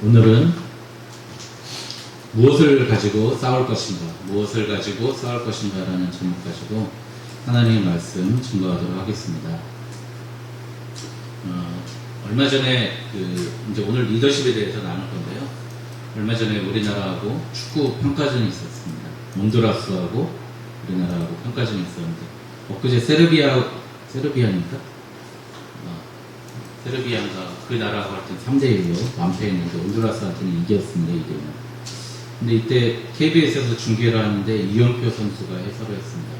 오늘은 무엇을 가지고 싸울 것인가, 무엇을 가지고 싸울 것인가 라는 제목 가지고 하나님의 말씀 증거하도록 하겠습니다. 얼마 전에 이제 오늘 리더십에 대해서 나눌 건데요. 얼마 전에 우리나라하고 축구 평가전이 있었습니다. 온두라스하고 우리나라하고 평가전이 있었는데, 엊그제 세르비아인가 그 나라하고 하여튼 3대1로 완패했는데 온두라스한테는 이겼습니다. 2대1. 근데 이때 KBS에서 중계를 하는데 이영표 선수가 해설을 했습니다.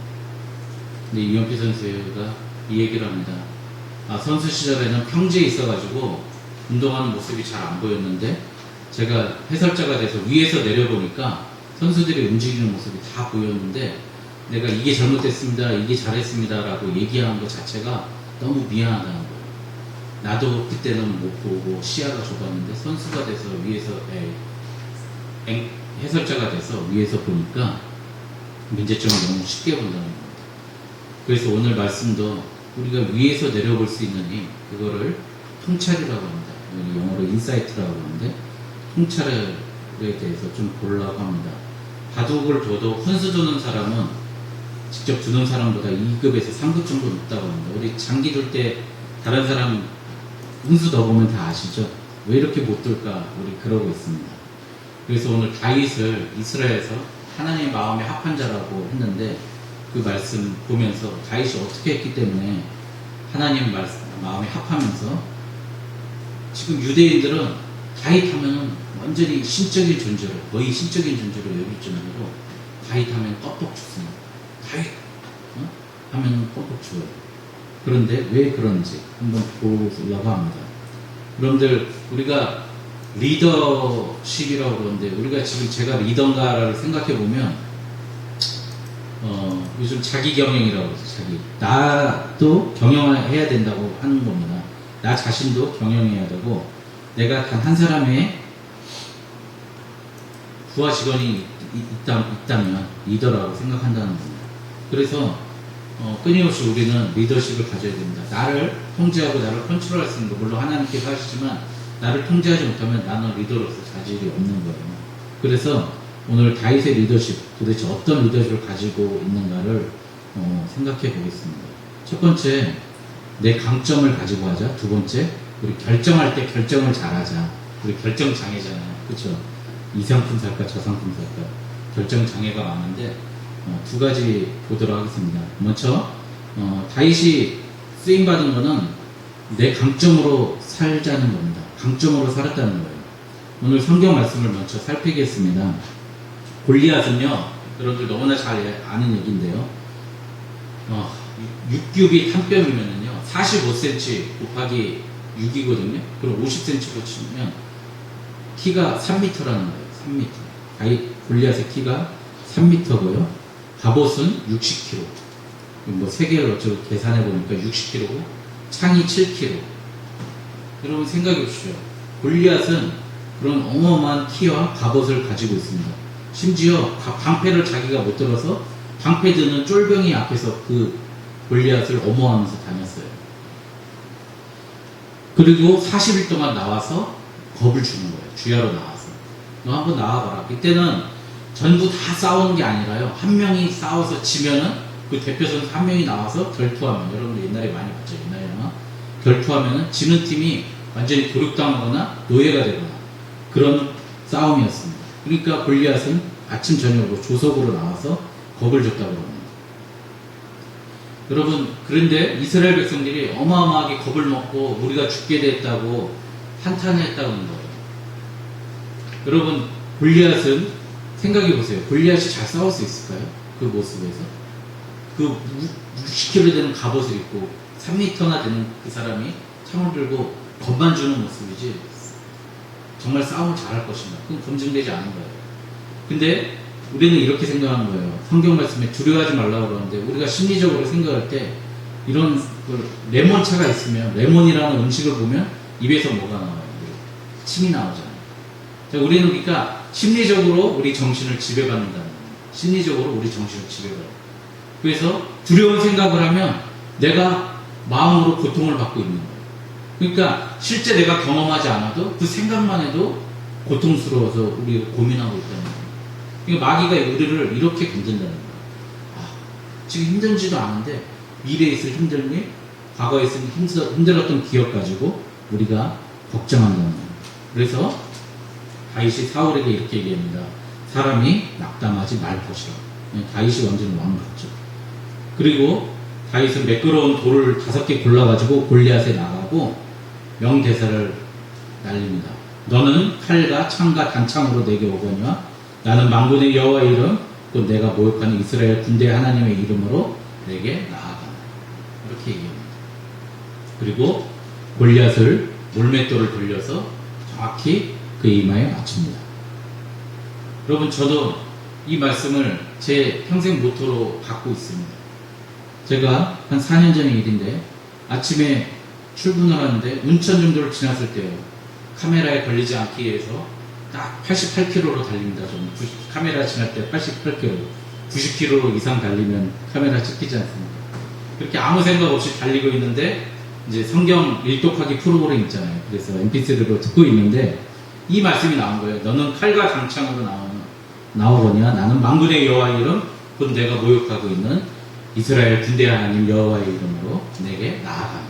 근데 이영표 선수가 이 얘기를 합니다. 선수 시절에는 평지에 있어가지고 운동하는 모습이 잘 안 보였는데, 제가 해설자가 돼서 위에서 내려보니까 선수들이 움직이는 모습이 다 보였는데, 내가 이게 잘못됐습니다, 이게 잘했습니다 라고 얘기하는 것 자체가 너무 미안하다는 거예요. 나도 그때는 못 보고 시야가 좁았는데 선수가 돼서 위에서 해설자가 돼서 위에서 보니까 문제점을 너무 쉽게 본다는 겁니다. 그래서 오늘 말씀도 우리가 위에서 내려볼 수 있는 힘, 그거를 통찰이라고 합니다. 영어로 인사이트라고 하는데, 통찰에 대해서 좀 보려고 합니다. 바둑을 둬도 훈수 두는 사람은 직접 두는 사람보다 2급에서 3급 정도 높다고 합니다. 우리 장기 둘 때 다른 사람 훈수 넣어보면 다 아시죠? 왜 이렇게 못 둘까? 우리 그러고 있습니다. 그래서 오늘 다윗을 이스라엘에서 하나님의 마음에 합한 자라고 했는데, 그 말씀 보면서 다윗이 어떻게 했기 때문에 하나님 마음에 합하면서, 지금 유대인들은 다윗 하면 완전히 신적인 존재로, 거의 신적인 존재로 여길 정도로 다윗 하면 뻑뻑 죽습니다. 다윗 하면 뻑뻑 죽어요. 그런데 왜 그런지 한번 보려고 합니다. 여러분들, 우리가 리더십이라고 그러는데, 우리가 지금 제가 리더인가를 생각해 보면 요즘 자기 경영이라고 해서 나도 경영해야 된다고 하는 겁니다. 나 자신도 경영해야 되고, 내가 단 한 사람의 부하 직원이 있다면 리더라고 생각한다는 겁니다. 그래서 끊임없이 우리는 리더십을 가져야 됩니다. 나를 통제하고 나를 컨트롤할 수 있는 거, 물론 하나님께서 하시지만 나를 통제하지 못하면 나는 리더로서 자질이 없는 거예요. 그래서 오늘 다윗의 리더십, 도대체 어떤 리더십을 가지고 있는가를 생각해 보겠습니다. 첫 번째, 내 강점을 가지고 하자. 두 번째, 우리 결정할 때 결정을 잘하자. 우리 결정 장애잖아요. 그렇죠? 이 상품 살까 저 상품 살까 결정 장애가 많은데, 두 가지 보도록 하겠습니다. 먼저 다윗이 쓰임받은 거는 내 강점으로 살자는 겁니다. 강점으로 살았다는 거예요. 오늘 성경 말씀을 먼저 살피겠습니다. 골리앗은요, 여러분들 너무나 잘 아는 얘기인데요, 6규빗 한 뼘이면은요 45cm 곱하기 6이거든요. 그럼 50cm로 치면 키가 3m라는 거예요. 3m. 다윗 골리앗의 키가 3m고요. 갑옷은 60kg. 뭐 세계를 어쩌고 계산해 보니까 60kg고 창이 7kg. 여러분 생각해 보십시오. 골리앗은 그런 어마어마한 키와 갑옷을 가지고 있습니다. 심지어 방패를 자기가 못 들어서 방패 드는 쫄병이 앞에서 그 골리앗을 엄호하면서 다녔어요. 그리고 40일 동안 나와서 겁을 주는 거예요. 주야로 나와서. 너 한번 나와봐라. 이때는 전부 다 싸우는 게 아니라요, 한 명이 싸워서 지면은 그 대표 선수 한 명이 나와서 결투하면, 여러분들 옛날에 많이 봤죠. 옛날에 아마 결투하면은 지는 팀이 완전히 도륙당하거나 노예가 되거나 그런 싸움이었습니다. 그러니까 골리앗은 아침 저녁으로 조석으로 나와서 겁을 줬다고 합니다. 여러분, 그런데 이스라엘 백성들이 어마어마하게 겁을 먹고 우리가 죽게 됐다고 한탄했다고 하는 거예요. 여러분, 골리앗은 생각해 보세요. 골리앗이 잘 싸울 수 있을까요? 그 모습에서. 그 60kg 되는 갑옷을 입고 3m나 되는 그 사람이 창을 들고 겁만 주는 모습이지 정말 싸움을 잘할 것인가? 그건 검증되지 않은 거예요. 근데 우리는 이렇게 생각하는 거예요. 성경 말씀에 두려워하지 말라고 그러는데, 우리가 심리적으로 생각할 때 이런 레몬차가 있으면, 레몬이라는 음식을 보면 입에서 뭐가 나와요? 침이 나오잖아요. 자, 우리는 그러니까 심리적으로 우리 정신을 지배받는다는 거예요. 심리적으로 우리 정신을 지배받아요. 그래서 두려운 생각을 하면 내가 마음으로 고통을 받고 있는 거예요. 그러니까 실제 내가 경험하지 않아도 그 생각만 해도 고통스러워서 우리가 고민하고 있다는 거예요. 그러니까 마귀가 우리를 이렇게 건든다는 거예요. 아, 지금 힘들지도 않은데 미래에 있을 힘듦이 과거에 있을 힘들었던 기억 가지고 우리가 걱정한다는 거예요. 그래서 다윗이 사울에게 이렇게 얘기합니다. 사람이 낙담하지 말 것이라. 다윗이 완전히 왕 같죠. 그리고 다윗은 매끄러운 돌을 5개 골라가지고 골리앗에 나가고 명대사를 날립니다. 너는 칼과 창과 단창으로 내게 오거니와 나는 만군의 여호와의 이름 곧 내가 모욕하는 이스라엘 군대 하나님의 이름으로 내게 나아가라. 이렇게 얘기합니다. 그리고 골리앗을 몰맷돌을 돌려서 정확히 그 이마에 맞춥니다. 여러분, 저도 이 말씀을 제 평생 모토로 갖고 있습니다. 제가 한 4년 전의 일인데 아침에 출근을 하는데 운천 정도를 지났을 때요, 카메라에 걸리지 않기 위해서 딱 88km로 달립니다. 저는 카메라 지날 때 88km, 90km 이상 달리면 카메라 찍히지 않습니다. 그렇게 아무 생각 없이 달리고 있는데 이제 성경 일독하기 프로그램 있잖아요. 그래서 mp3로 듣고 있는데 이 말씀이 나온 거예요. 너는 칼과 장창으로 나오거니와 나는 만군의 여호와의 이름 곧 내가 모욕하고 있는 이스라엘 군대 하나님 여호와의 이름으로 내게 나아가라.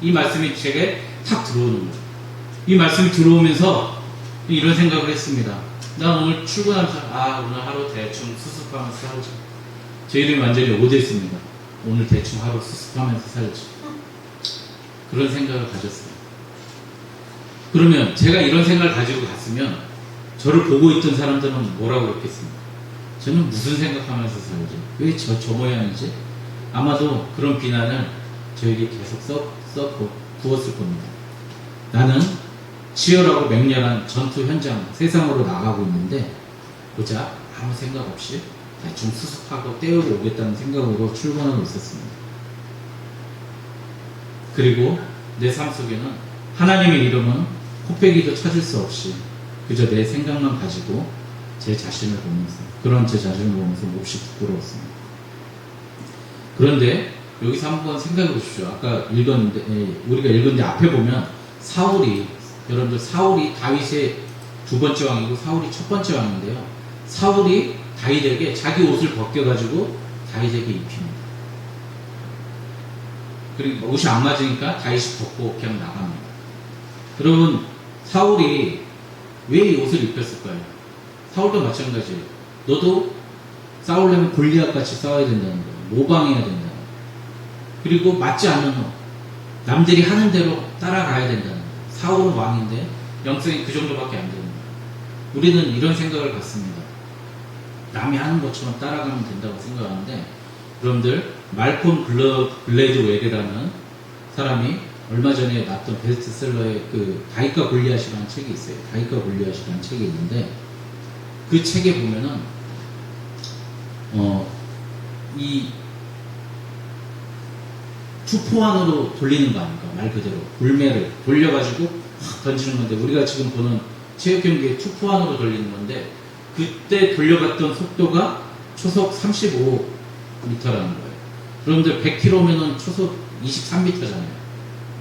이 말씀이 제게 탁 들어오는 거예요. 이 말씀이 들어오면서 이런 생각을 했습니다. 난 오늘 출근하면서 오늘 하루 대충 수습하면서 살자. 제 이름이 완전히 오됐습니다. 오늘 대충 하루 수습하면서 살자. 그런 생각을 가졌어요. 그러면 제가 이런 생각을 가지고 갔으면 저를 보고 있던 사람들은 뭐라고 그랬겠습니까? 저는 무슨 생각하면서 살지? 왜 저 모양이지? 아마도 그런 비난을 저에게 계속 부었을 겁니다. 나는 치열하고 맹렬한 전투 현장 세상으로 나가고 있는데 보자 아무 생각 없이 대충 수습하고 때우고 오겠다는 생각으로 출근하고 있었습니다. 그리고 내 삶 속에는 하나님의 이름은 코빼기도 찾을 수 없이 그저 내 생각만 가지고 제 자신을 보면서 그런 제 자신을 보면서 몹시 부끄러웠습니다. 그런데 여기서 한번 생각해 보십시오. 아까 우리가 읽었는데 앞에 보면 여러분들 사울이 다윗의 2번째 왕이고 사울이 첫 번째 왕인데요. 사울이 다윗에게 자기 옷을 벗겨가지고 다윗에게 입힙니다. 그리고 옷이 안 맞으니까 다윗이 벗고 그냥 나갑니다. 여러분, 사울이 왜 이 옷을 입혔을까요? 사울도 마찬가지예요. 너도 싸우려면 골리앗같이 싸워야 된다는 거예요. 모방해야 된다는 거예요. 그리고 맞지 않는 옷, 남들이 하는 대로 따라가야 된다는 거예요. 사울은 왕인데 영성이 그 정도밖에 안 되는 거예요. 우리는 이런 생각을 갖습니다. 남이 하는 것처럼 따라가면 된다고 생각하는데, 여러분들 말콤 글래드웰이라는 사람이 얼마 전에 났던 베스트셀러의 그 다윗과 골리앗이라는 책이 있어요. 다윗과 골리앗이라는 책이 있는데 그 책에 보면은 이 투포환으로 돌리는 거 아닙니까? 말 그대로 물매를 돌려가지고 확 던지는 건데, 우리가 지금 보는 체육 경기에 투포환으로 돌리는 건데 그때 돌려갔던 속도가 초속 35m라는 거예요. 여러분들 100km면은 초속 23m잖아요.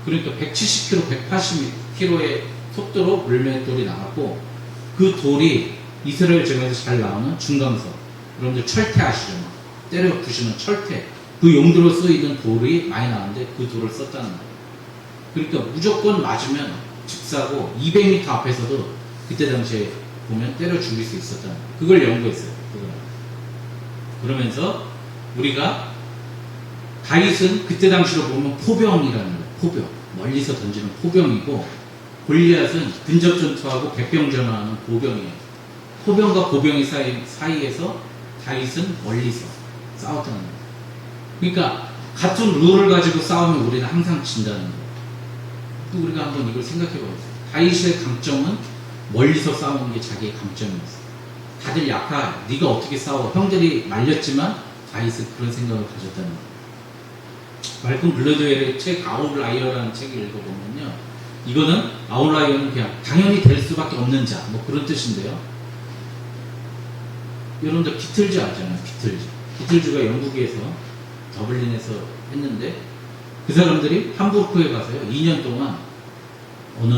그러니까 170km, 180km의 속도로 물맷돌이 나갔고, 그 돌이 이스라엘 전에서 잘 나오는 중강석, 여러분들 철퇴 아시죠? 때려 부시는 철퇴, 그 용도로 쓰이는 돌이 많이 나왔는데 그 돌을 썼다는 거예요. 그러니까 무조건 맞으면 즉사고 200m 앞에서도 그때 당시에 보면 때려 죽일 수 있었다는 거예요. 그걸 연구했어요. 그러면서 우리가 다윗은 그때 당시로 보면 포병이라는 거예요. 포병, 멀리서 던지는 포병이고, 골리앗은 근접 전투하고 백병전화하는 보병이에요. 포병과 보병의 사이에서 다윗은 멀리서 싸웠다는 거예요. 그러니까 같은 룰을 가지고 싸우면 우리는 항상 진다는 거예요. 또 우리가 한번 이걸 생각해 봐요. 다윗의 강점은 멀리서 싸우는 게 자기의 강점이었어요. 다들 네가 어떻게 싸워? 형들이 말렸지만 다윗은 그런 생각을 가졌다는 거예요. 말콤 글래드웰의 책 아웃라이어라는 책을 읽어보면요, 이거는 아웃라이어는 그냥 당연히 될 수밖에 없는 자, 뭐 그런 뜻인데요. 여러분들 비틀즈 알잖아요. 비틀즈가 영국에서 더블린에서 했는데 그 사람들이 함부르크에 가서요 2년 동안 어느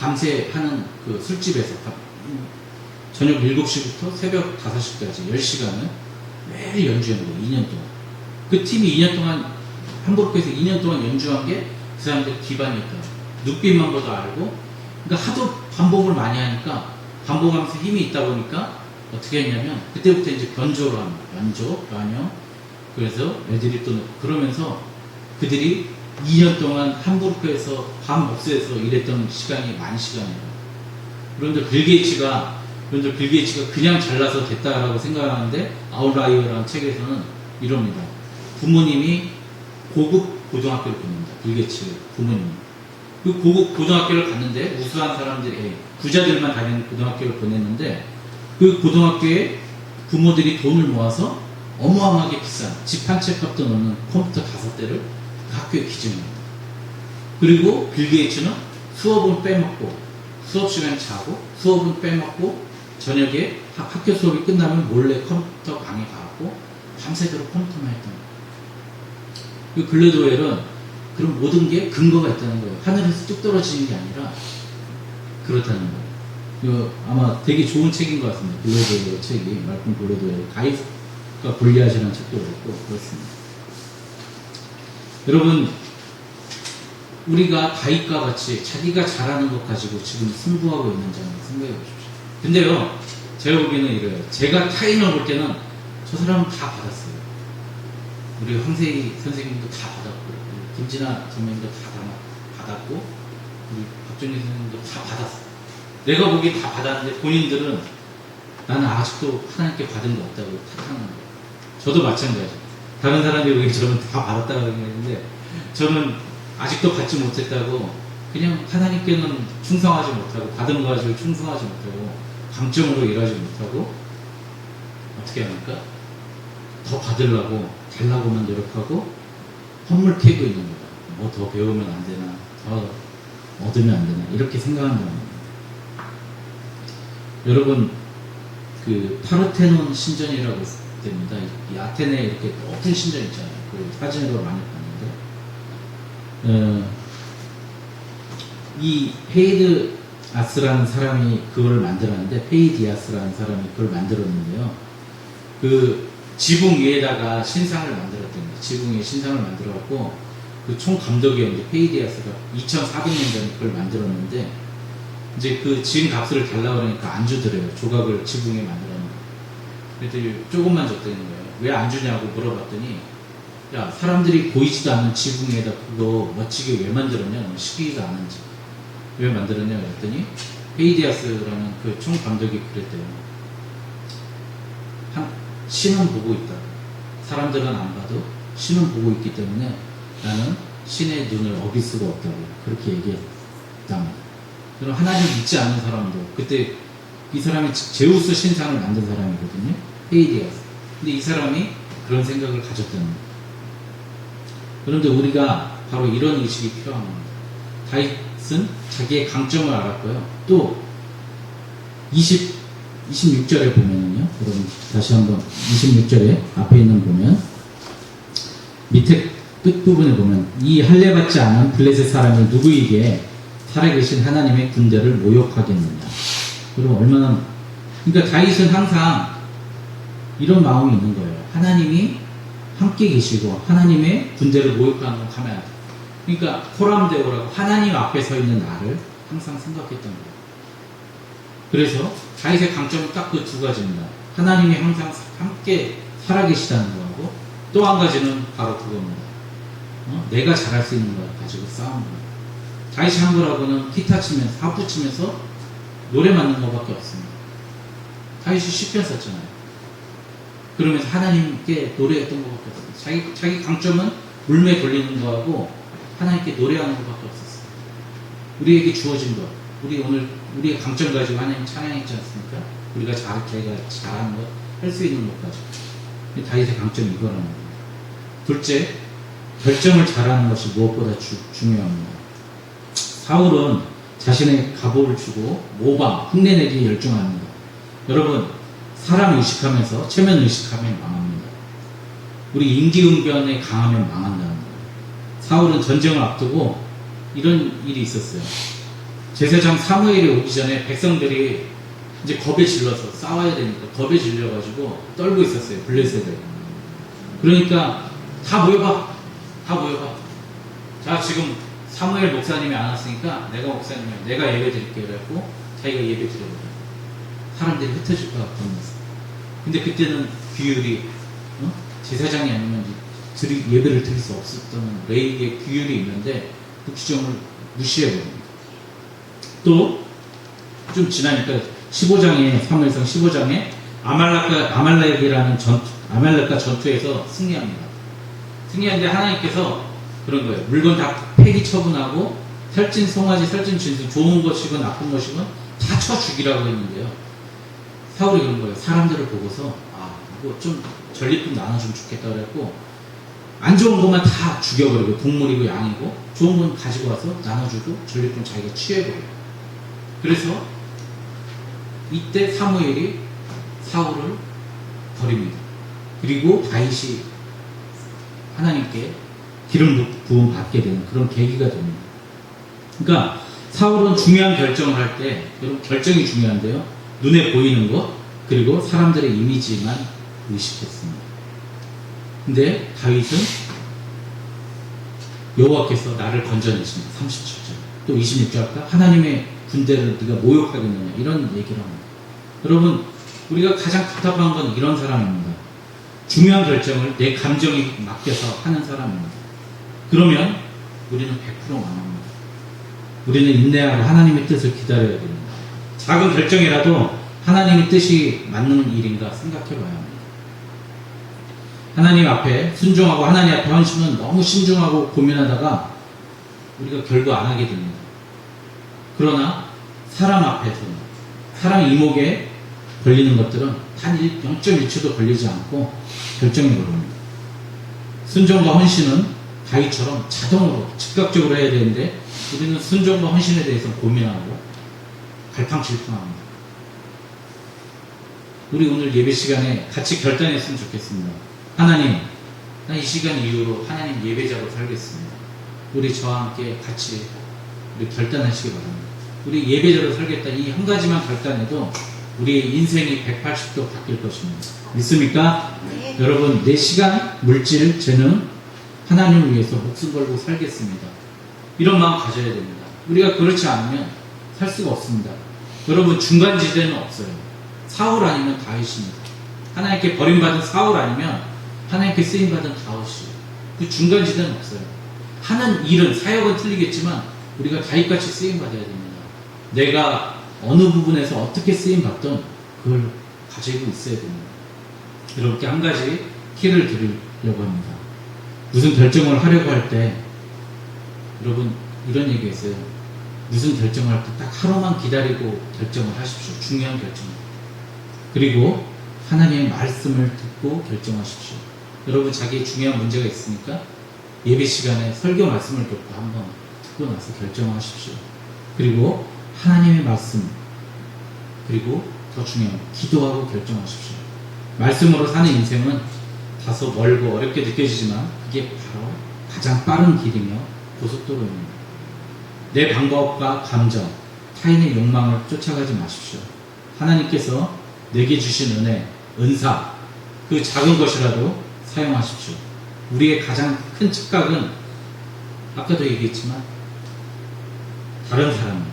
밤새 하는 그 술집에서 저녁 7시부터 새벽 5시까지 10시간을 매일 연주한 거예요. 2년 동안. 그 팀이 2년 동안 함부르크에서 2년 동안 연주한 게 그 사람들 기반이었다. 눈빛만 봐도 알고, 그러니까 하도 반복을 많이 하니까 반복하면서 힘이 있다 보니까 어떻게 했냐면 그때부터 이제 변조를 합니다. 변조, 변형. 그래서 애드립도 넣고 그러면서 그들이 2년 동안 함부르크에서 밤 목수에서 일했던 시간이 만 시간이에요. 그런데 빌 게이츠가 그냥 잘나서 됐다라고 생각하는데 아웃라이어라는 책에서는 이럽니다. 부모님이 고급 고등학교를 보냅니다. 빌 게이츠 부모님이. 그 고급 고등학교를 갔는데 우수한 사람들이 부자들만 다니는 고등학교를 보냈는데 그 고등학교에 부모들이 돈을 모아서 어마어마하게 비싼 집 한 채 값도 넘는 컴퓨터 5대를 그 학교에 기증합니다. 그리고 빌 게이츠는 수업은 빼먹고 수업 시간에 자고 수업은 빼먹고 저녁에 학교 수업이 끝나면 몰래 컴퓨터 방에 가고 밤새도록 컴퓨터만 했던 거예요. 그 글래드웰은 그런 모든 게 근거가 있다는 거예요. 하늘에서 뚝 떨어지는 게 아니라 그렇다는 거예요. 이거 아마 되게 좋은 책인 것 같습니다. 글래드웰 책이 말콤 글래드웰 가이프가 골리앗이라는 책도 그렇고 그렇습니다. 여러분 우리가 다윗과 같이 자기가 잘하는 것 가지고 지금 승부하고 있는지 한번 생각해 보십시오. 근데요 제가 보기에는 이래요. 제가 타인을 볼 때는 저 사람은 다 받았어요. 우리 황세희 선생님도 다 받았고 김진아 선생님도 다 받았고 우리 박정희 선생님도 다 받았어요. 내가 보기에 다 받았는데 본인들은 나는 아직도 하나님께 받은 거 없다고 탓하는 거예요. 저도 마찬가지예요. 다른 사람들이 보기에 저는 다 받았다고 얘기했는데 저는 아직도 받지 못했다고 그냥 하나님께는 충성하지 못하고 받은 거 가지고 충성하지 못하고 강점으로 일하지 못하고 어떻게 합니까? 더 받으려고 잘나고만 노력하고 헛물 캐고 있는 거다. 뭐 더 배우면 안 되나 더 얻으면 안 되나 이렇게 생각한다는 겁니다. 여러분 그 파르테논 신전이라고 됩니다. 이 아테네에 이렇게 높은 신전 있잖아요. 그 사진으로 많이 봤는데 이 페이드 아스라는 사람이 그걸 만들었는데 페이디아스라는 사람이 그걸 만들었는데요. 그 지붕 위에다가 신상을 만들었던 거예요. 지붕 위에 신상을 만들어갖고 그 총 감독이었는데 페이디아스가 2400년 전에 그걸 만들었는데 이제 그 지은 값을 달라고 그러니까 안 주더래요. 조각을 지붕에 만들었는데. 그랬더니 조금만 줬다는 거예요. 왜 안 주냐고 물어봤더니 야 사람들이 보이지도 않는 지붕 위에다 그거 멋지게 왜 만들었냐? 시키지도 않은지 왜 만들었냐 그랬더니 페이디아스라는 그 총 감독이 그랬대요. 신은 보고 있다. 사람들은 안 봐도 신은 보고 있기 때문에 나는 신의 눈을 어길 수가 없다고 그렇게 얘기했답니다. 그럼 하나님 믿지 않는 사람도 그때 이 사람이 제우스 신상을 만든 사람이거든요. 페이디아스. 근데 이 사람이 그런 생각을 가졌다는 거예요. 그런데 우리가 바로 이런 의식이 필요한 겁니다. 다윗은 자기의 강점을 알았고요. 또 26절에 보면은요. 여러분 다시 한번 26절에 앞에 있는 보면 밑에 끝부분에 보면 이 할례받지 않은 블레셋 사람이 누구에게 살아계신 하나님의 군대를 모욕하겠느냐. 여러분 얼마나 그러니까 다윗은 항상 이런 마음이 있는 거예요. 하나님이 함께 계시고 하나님의 군대를 모욕하는 건 가면 안 돼. 그러니까 호람데오라고 하나님 앞에 서 있는 나를 항상 생각했던 거예요. 그래서 다윗의 강점은 딱 그 두 가지입니다. 하나님이 항상 함께 살아계시다는 거하고 또 한 가지는 바로 그겁니다. 내가 잘할 수 있는 걸 가지고 싸우는 거예요. 다윗이 한 거라고는 기타 치면서 하프 치면서 노래 만든 것밖에 없습니다. 다윗이 시편 썼잖아요. 그러면서 하나님께 노래했던 것밖에 없어요. 자기 강점은 물매 돌리는 거하고 하나님께 노래하는 것밖에 없었어요. 우리에게 주어진 것, 우리의 강점 가지고 하나님 찬양했지 않습니까? 우리가 자기가 잘하는 것, 할 수 있는 것 가지고. 다윗의 강점이 이거라는 겁니다. 둘째, 결정을 잘하는 것이 무엇보다 중요합니다. 사울은 자신의 갑옷을 주고 모방, 흉내내기에 열중합니다. 여러분, 사람 의식하면서 체면 의식하면 망합니다. 우리 임기응변에 강하면 망한다는 거예요. 사울은 전쟁을 앞두고 이런 일이 있었어요. 제사장 사무엘이 오기 전에 백성들이 이제 겁에 질러서 싸워야 되니까 겁에 질려가지고 떨고 있었어요. 블레셋에. 그러니까 다 모여봐. 다 모여봐. 자, 지금 사무엘 목사님이 안 왔으니까 내가 목사님이야. 내가 예배 드릴게. 그래갖고 자기가 예배 드려요. 사람들이 흩어질 것 같으면서. 근데 그때는 규율이 제사장이 아니면 예배를 드릴 수 없었던 레위의 규율이 있는데 그 규정을 무시해버립니다. 또 좀 지나니까 15장에 사무엘상 15장에 아말렉이라는 아말렉과 전투에서 승리합니다. 승리하는데 하나님께서 그런 거예요. 물건 다 폐기 처분하고 살찐 송아지, 살찐 진수, 좋은 것이건 나쁜 것이건 다 쳐 죽이라고 했는데요. 사울이 그런 거예요. 사람들을 보고서 이거 좀 전리품 나눠주면 좋겠다 그랬고 안 좋은 것만 다 죽여버리고 동물이고 양이고 좋은 건 가지고 와서 나눠주고 전리품 자기가 취해버려요. 그래서 이때 사무엘이 사울을 버립니다. 그리고 다윗이 하나님께 기름 부음 받게 되는 그런 계기가 됩니다. 그러니까 사울은 중요한 결정을 할 때, 여러분 결정이 중요한데요. 눈에 보이는 것 그리고 사람들의 이미지만 의식했습니다. 근데 다윗은 여호와께서 나를 건져내십니다. 37절. 또 26절 할까? 하나님의 군대를 네가 모욕하겠느냐 이런 얘기를 합니다. 여러분 우리가 가장 답답한 건 이런 사람입니다. 중요한 결정을 내 감정에 맡겨서 하는 사람입니다. 그러면 우리는 100% 망합니다. 우리는 인내하고 하나님의 뜻을 기다려야 됩니다. 작은 결정이라도 하나님의 뜻이 맞는 일인가 생각해 봐야 합니다. 하나님 앞에 순종하고 하나님 앞에 헌신은 너무 신중하고 고민하다가 우리가 결국 안 하게 됩니다. 그러나 사람 앞에서는 사람 이목에 걸리는 것들은 단 0.1초도 걸리지 않고 결정해 버립니다. 순종과 헌신은 다윗처럼 자동으로 즉각적으로 해야 되는데 우리는 순종과 헌신에 대해서 고민하고 갈팡질팡합니다. 우리 오늘 예배 시간에 같이 결단했으면 좋겠습니다. 하나님, 나 이 시간 이후로 하나님 예배자로 살겠습니다. 우리 저와 함께 같이 우리 결단하시기 바랍니다. 우리 예배자로 살겠다 이 한 가지만 결단해도 우리의 인생이 180도 바뀔 것입니다. 믿습니까? 네. 여러분, 내 시간, 물질, 재능 하나님을 위해서 목숨 걸고 살겠습니다. 이런 마음 가져야 됩니다. 우리가 그렇지 않으면 살 수가 없습니다. 여러분, 중간지대는 없어요. 사울 아니면 다윗입니다. 하나님께 버림받은 사울 아니면 하나님께 쓰임받은 다윗이에요. 그 중간지대는 없어요. 하는 일은, 사역은 틀리겠지만 우리가 다윗같이 쓰임받아야 됩니다. 내가 어느 부분에서 어떻게 쓰임받던 그걸 가지고 있어야 됩니다. 여러분께 한 가지 키를 드리려고 합니다. 무슨 결정을 하려고 할 때 여러분 이런 얘기 했어요. 무슨 결정을 할 때 딱 하루만 기다리고 결정을 하십시오. 중요한 결정. 그리고 하나님의 말씀을 듣고 결정하십시오. 여러분 자기의 중요한 문제가 있으니까 예배 시간에 설교 말씀을 듣고 한번 듣고 나서 결정하십시오. 그리고 하나님의 말씀 그리고 더 중요한 기도하고 결정하십시오. 말씀으로 사는 인생은 다소 멀고 어렵게 느껴지지만 그게 바로 가장 빠른 길이며 고속도로입니다. 내 방법과 감정, 타인의 욕망을 쫓아가지 마십시오. 하나님께서 내게 주신 은혜, 은사, 그 작은 것이라도 사용하십시오. 우리의 가장 큰 착각은 아까도 얘기했지만 다른 사람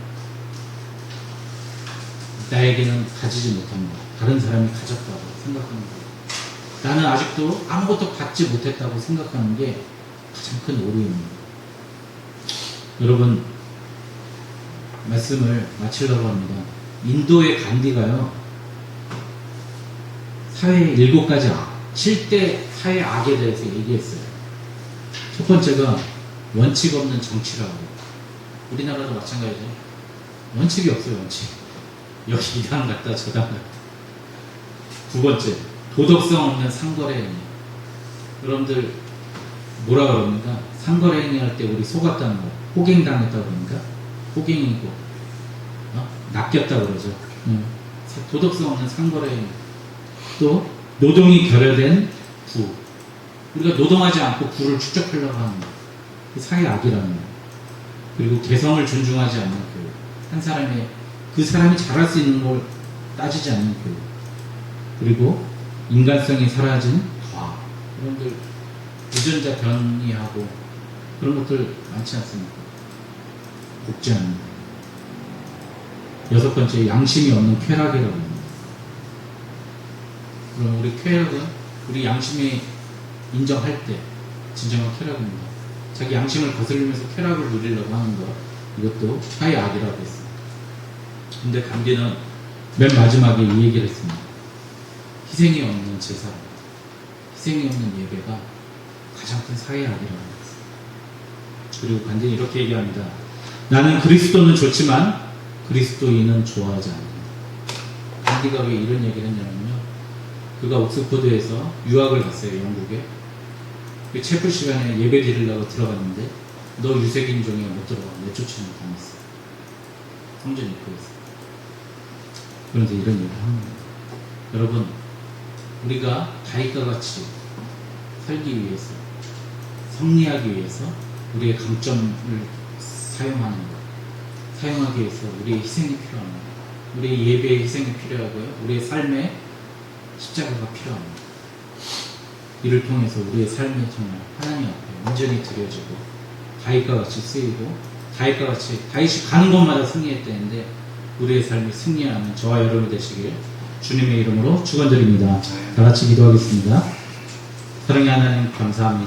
나에게는 가지지 못합니다. 다른 사람이 가졌다고 생각합니다. 나는 아직도 아무것도 갖지 못했다고 생각하는 게 가장 큰 오류입니다. 여러분 말씀을 마치려고 합니다. 인도의 간디가요 사회의 7가지 7대 사회 악에 대해서 얘기했어요. 첫 번째가 원칙 없는 정치라고. 우리나라도 마찬가지죠. 원칙이 없어요. 원칙. 여기 이당 갔다 저당 갔다. 두 번째, 도덕성 없는 상거래 행위. 여러분들 뭐라 그럽니까? 상거래 행위 할 때 우리 속았다는 거, 호갱당했다고 그럽니까? 호갱이고 낚였다고 그러죠. 도덕성 없는 상거래 행위. 또 노동이 결여된 부. 우리가 노동하지 않고 부를 축적하려고 하는 거. 그 사회 악이라는 거. 그리고 개성을 존중하지 않는 교육. 한 사람의 그 사람이 잘할 수 있는 걸 따지지 않는 교육. 그리고 인간성이 사라진 과학. 여러분들 유전자 변이하고 그런 것들 많지 않습니까? 곱지 않는. 여섯 번째, 양심이 없는 쾌락이라고 합니다. 그럼 우리 쾌락은 우리 양심이 인정할 때 진정한 쾌락입니다. 자기 양심을 거슬리면서 쾌락을 누리려고 하는 것, 이것도 차의 악이라고 했습니다. 근데 간디는 맨 마지막에 이 얘기를 했습니다. 희생이 없는 제사, 희생이 없는 예배가 가장 큰 사회 악이라고 했습니다. 그리고 간디는 이렇게 얘기합니다. 나는 그리스도는 좋지만 그리스도인은 좋아하지 않는다. 간디가 왜 이런 얘기를 했냐면요. 그가 옥스퍼드에서 유학을 갔어요, 영국에. 그 체프 시간에 예배 드리려고 들어갔는데, 너 유색인종이야 못 들어가. 내쫓으면 당했어. 성전이 그랬어. 그런데 이런 얘기를 합니다. 여러분, 우리가 다윗과 같이 살기 위해서, 승리하기 위해서 우리의 강점을 사용하는 것, 사용하기 위해서 우리의 희생이 필요합니다. 우리의 예배의 희생이 필요하고요. 우리의 삶에 십자가가 필요합니다. 이를 통해서 우리의 삶이 정말 하나님 앞에 온전히 드려지고 다윗과 같이 쓰이고 다윗과 같이 다윗이 가는 곳마다 승리했다는데 우리의 삶이 승리하는 저와 여러분 되시길 주님의 이름으로 축원드립니다. 다 같이 기도하겠습니다. 사랑의 하나님 감사합니다.